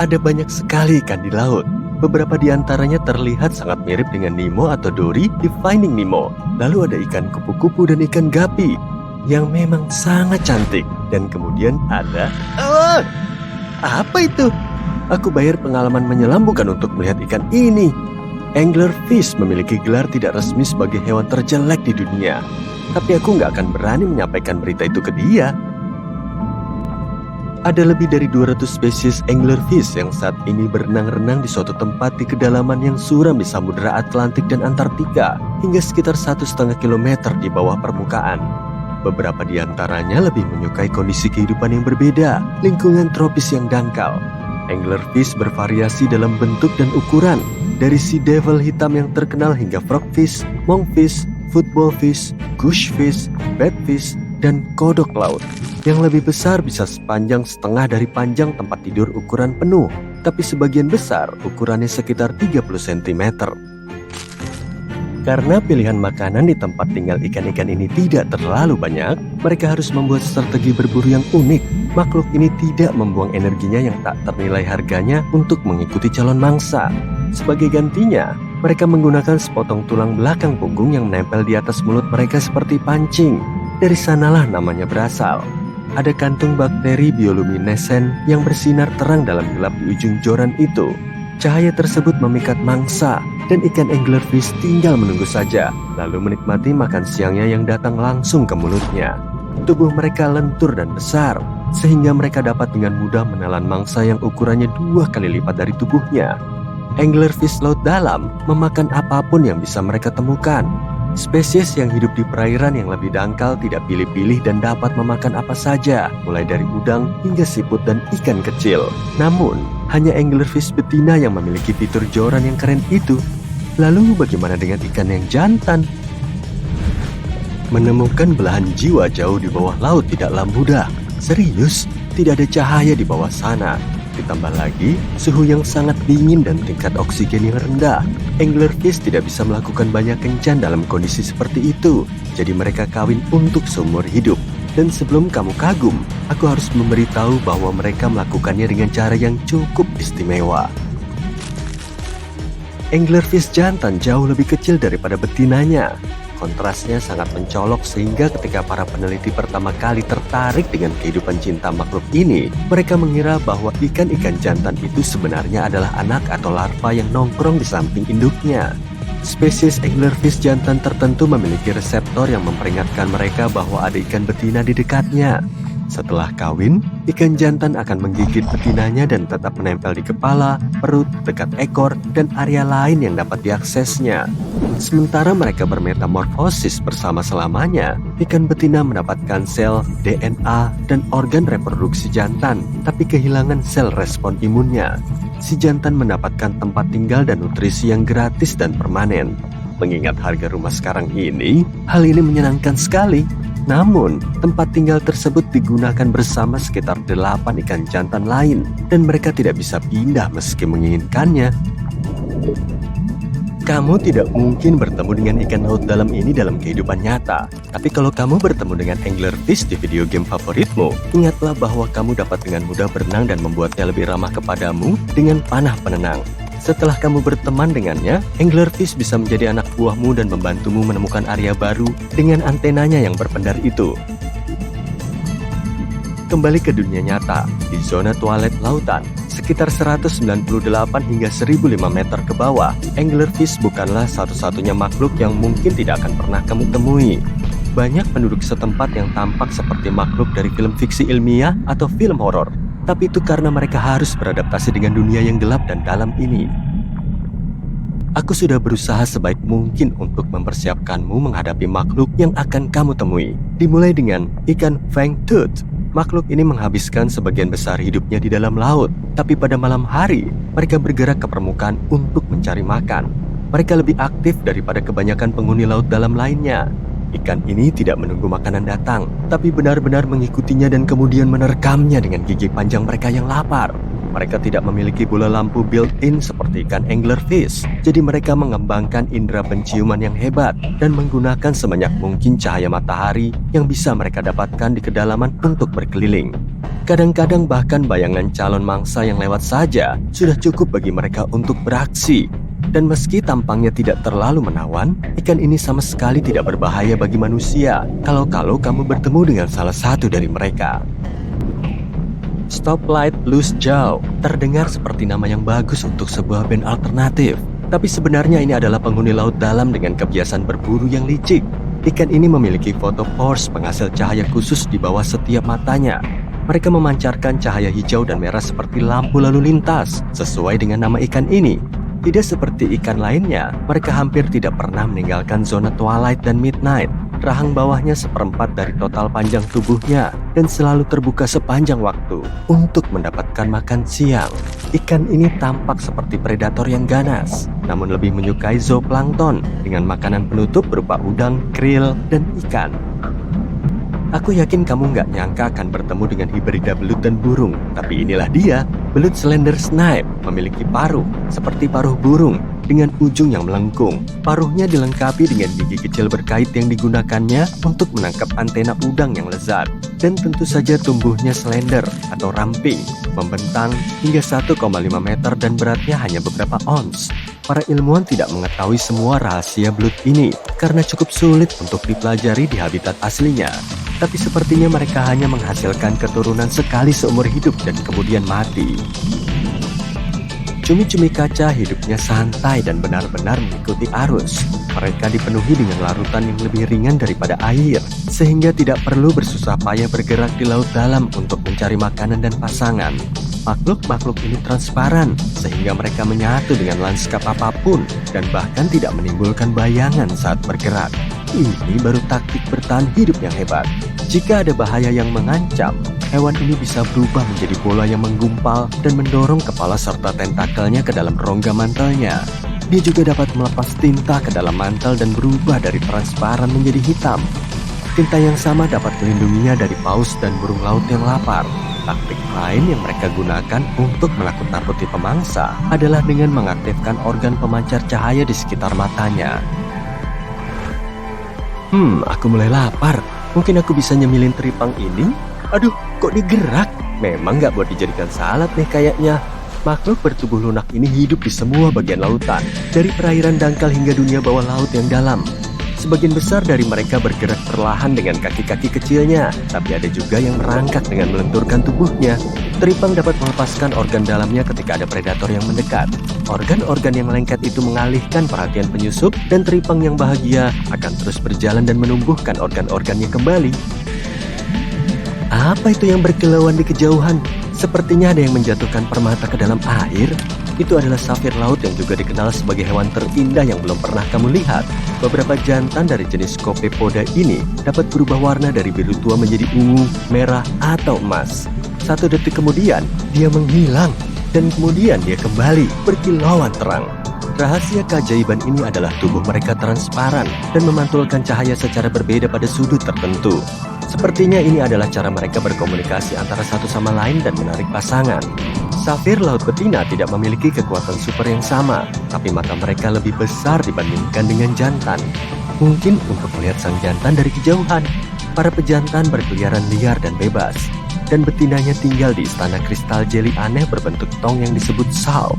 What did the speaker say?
Ada banyak sekali ikan di laut. Beberapa di antaranya terlihat sangat mirip dengan Nemo atau Dory di Finding Nemo. Lalu ada ikan kupu-kupu dan ikan gapi yang memang sangat cantik. Dan kemudian ada... apa itu? Aku bayar pengalaman menyelam bukan untuk melihat ikan ini. Anglerfish memiliki gelar tidak resmi sebagai hewan terjelek di dunia. Tapi aku nggak akan berani menyampaikan berita itu ke dia. Ada lebih dari 200 spesies anglerfish yang saat ini berenang-renang di suatu tempat di kedalaman yang suram di Samudra Atlantik dan Antartika hingga sekitar 1,5 kilometer di bawah permukaan. Beberapa di antaranya lebih menyukai kondisi kehidupan yang berbeda, lingkungan tropis yang dangkal. Anglerfish bervariasi dalam bentuk dan ukuran, dari sea devil hitam yang terkenal hingga frogfish, monkfish, footballfish, gushfish, batfish, dan kodok laut. Yang lebih besar bisa sepanjang setengah dari panjang tempat tidur ukuran penuh, tapi sebagian besar ukurannya sekitar 30 cm. Karena pilihan makanan di tempat tinggal ikan-ikan ini tidak terlalu banyak, mereka harus membuat strategi berburu yang unik. Makhluk ini tidak membuang energinya yang tak ternilai harganya untuk mengikuti calon mangsa. Sebagai gantinya, mereka menggunakan sepotong tulang belakang punggung yang menempel di atas mulut mereka seperti pancing. Dari sanalah namanya berasal. Ada kantung bakteri bioluminescen yang bersinar terang dalam gelap di ujung joran itu. Cahaya tersebut memikat mangsa, dan ikan anglerfish tinggal menunggu saja, lalu menikmati makan siangnya yang datang langsung ke mulutnya. Tubuh mereka lentur dan besar, sehingga mereka dapat dengan mudah menelan mangsa yang ukurannya 2 kali lipat dari tubuhnya. Anglerfish laut dalam memakan apapun yang bisa mereka temukan. Spesies yang hidup di perairan yang lebih dangkal tidak pilih-pilih dan dapat memakan apa saja, mulai dari udang hingga siput dan ikan kecil. Namun, hanya anglerfish betina yang memiliki fitur joran yang keren itu. Lalu bagaimana dengan ikan yang jantan? Menemukan belahan jiwa jauh di bawah laut tidaklah mudah. Serius, tidak ada cahaya di bawah sana. Ditambah lagi, suhu yang sangat dingin dan tingkat oksigen yang rendah. Anglerfish tidak bisa melakukan banyak kencan dalam kondisi seperti itu. Jadi mereka kawin untuk seumur hidup. Dan sebelum kamu kagum, aku harus memberitahu bahwa mereka melakukannya dengan cara yang cukup istimewa. Anglerfish jantan jauh lebih kecil daripada betinanya. Kontrasnya sangat mencolok sehingga ketika para peneliti pertama kali tertarik dengan kehidupan cinta makhluk ini, mereka mengira bahwa ikan-ikan jantan itu sebenarnya adalah anak atau larva yang nongkrong di samping induknya. Spesies anglerfish jantan tertentu memiliki reseptor yang memperingatkan mereka bahwa ada ikan betina di dekatnya. Setelah kawin, ikan jantan akan menggigit betinanya dan tetap menempel di kepala, perut, dekat ekor, dan area lain yang dapat diaksesnya. Sementara mereka bermetamorfosis bersama selamanya, ikan betina mendapatkan sel, DNA, dan organ reproduksi jantan, tapi kehilangan sel respon imunnya. Si jantan mendapatkan tempat tinggal dan nutrisi yang gratis dan permanen. Mengingat harga rumah sekarang ini, hal ini menyenangkan sekali. Namun, tempat tinggal tersebut digunakan bersama sekitar 8 ikan jantan lain, dan mereka tidak bisa pindah meski menginginkannya. Kamu tidak mungkin bertemu dengan ikan laut dalam ini dalam kehidupan nyata. Tapi kalau kamu bertemu dengan anglerfish di video game favoritmu, ingatlah bahwa kamu dapat dengan mudah berenang dan membuatnya lebih ramah kepadamu dengan panah penenang. Setelah kamu berteman dengannya, anglerfish bisa menjadi anak buahmu dan membantumu menemukan area baru dengan antenanya yang berpendar itu. Kembali ke dunia nyata, di zona toilet lautan, sekitar 198 hingga 1005 meter ke bawah, anglerfish bukanlah satu-satunya makhluk yang mungkin tidak akan pernah kamu temui. Banyak penduduk setempat yang tampak seperti makhluk dari film fiksi ilmiah atau film horor. Tapi itu karena mereka harus beradaptasi dengan dunia yang gelap dan dalam ini. Aku sudah berusaha sebaik mungkin untuk mempersiapkanmu menghadapi makhluk yang akan kamu temui. Dimulai dengan ikan fangtooth. Makhluk ini menghabiskan sebagian besar hidupnya di dalam laut. Tapi pada malam hari, mereka bergerak ke permukaan untuk mencari makan. Mereka lebih aktif daripada kebanyakan penghuni laut dalam lainnya. Ikan ini tidak menunggu makanan datang, tapi benar-benar mengikutinya dan kemudian menerkamnya dengan gigi panjang mereka yang lapar. Mereka tidak memiliki bola lampu built-in seperti ikan anglerfish, jadi mereka mengembangkan indera penciuman yang hebat dan menggunakan sebanyak mungkin cahaya matahari yang bisa mereka dapatkan di kedalaman untuk berkeliling. Kadang-kadang bahkan bayangan calon mangsa yang lewat saja sudah cukup bagi mereka untuk beraksi. Dan meski tampangnya tidak terlalu menawan, ikan ini sama sekali tidak berbahaya bagi manusia kalau kamu bertemu dengan salah satu dari mereka. Stoplight Blues Jaw terdengar seperti nama yang bagus untuk sebuah band alternatif. Tapi sebenarnya ini adalah penghuni laut dalam dengan kebiasaan berburu yang licik. Ikan ini memiliki photopores penghasil cahaya khusus di bawah setiap matanya. Mereka memancarkan cahaya hijau dan merah seperti lampu lalu lintas, sesuai dengan nama ikan ini. Tidak seperti ikan lainnya, mereka hampir tidak pernah meninggalkan zona twilight dan midnight. Rahang bawahnya seperempat dari total panjang tubuhnya dan selalu terbuka sepanjang waktu untuk mendapatkan makan siang. Ikan ini tampak seperti predator yang ganas, namun lebih menyukai zooplankton dengan makanan penutup berupa udang, krill, dan ikan. Aku yakin kamu nggak nyangka akan bertemu dengan hibrida belut dan burung. Tapi inilah dia, belut slender snipe, memiliki paruh seperti paruh burung dengan ujung yang melengkung. Paruhnya dilengkapi dengan gigi kecil berkait yang digunakannya untuk menangkap antena udang yang lezat. Dan tentu saja tumbuhnya slender atau ramping, membentang hingga 1,5 meter dan beratnya hanya beberapa ons. Para ilmuwan tidak mengetahui semua rahasia belut ini karena cukup sulit untuk dipelajari di habitat aslinya. Tapi sepertinya mereka hanya menghasilkan keturunan sekali seumur hidup dan kemudian mati. Cumi-cumi kaca hidupnya santai dan benar-benar mengikuti arus. Mereka dipenuhi dengan larutan yang lebih ringan daripada air, sehingga tidak perlu bersusah payah bergerak di laut dalam untuk mencari makanan dan pasangan. Makhluk-makhluk ini transparan, sehingga mereka menyatu dengan lanskap apapun dan bahkan tidak menimbulkan bayangan saat bergerak. Ini baru taktik bertahan hidup yang hebat. Jika ada bahaya yang mengancam, hewan ini bisa berubah menjadi bola yang menggumpal dan mendorong kepala serta tentakelnya ke dalam rongga mantelnya. Dia juga dapat melepas tinta ke dalam mantel dan berubah dari transparan menjadi hitam. Tinta yang sama dapat melindunginya dari paus dan burung laut yang lapar. Taktik lain yang mereka gunakan untuk menakut-nakuti pemangsa adalah dengan mengaktifkan organ pemancar cahaya di sekitar matanya. Aku mulai lapar. Mungkin aku bisa nyemilin teripang ini? Aduh, kok digerak? Memang nggak buat dijadikan salad nih kayaknya. Makhluk bertubuh lunak ini hidup di semua bagian lautan, dari perairan dangkal hingga dunia bawah laut yang dalam. Sebagian besar dari mereka bergerak perlahan dengan kaki-kaki kecilnya, tapi ada juga yang merangkak dengan melenturkan tubuhnya. Teripang dapat melepaskan organ dalamnya ketika ada predator yang mendekat. Organ-organ yang lengket itu mengalihkan perhatian penyusup, dan teripang yang bahagia akan terus berjalan dan menumbuhkan organ-organnya kembali. Apa itu yang berkilauan di kejauhan? Sepertinya ada yang menjatuhkan permata ke dalam air. Itu adalah safir laut yang juga dikenal sebagai hewan terindah yang belum pernah kamu lihat. Beberapa jantan dari jenis Copepoda ini dapat berubah warna dari biru tua menjadi ungu, merah, atau emas. 1 detik kemudian, dia menghilang. Dan kemudian dia kembali berkilauan terang. Rahasia keajaiban ini adalah tubuh mereka transparan dan memantulkan cahaya secara berbeda pada sudut tertentu. Sepertinya ini adalah cara mereka berkomunikasi antara satu sama lain dan menarik pasangan. Safir laut betina tidak memiliki kekuatan super yang sama, tapi mata mereka lebih besar dibandingkan dengan jantan. Mungkin untuk melihat sang jantan dari kejauhan. Para pejantan berkeliaran liar dan bebas, dan betinanya tinggal di istana kristal jeli aneh berbentuk tong yang disebut salp.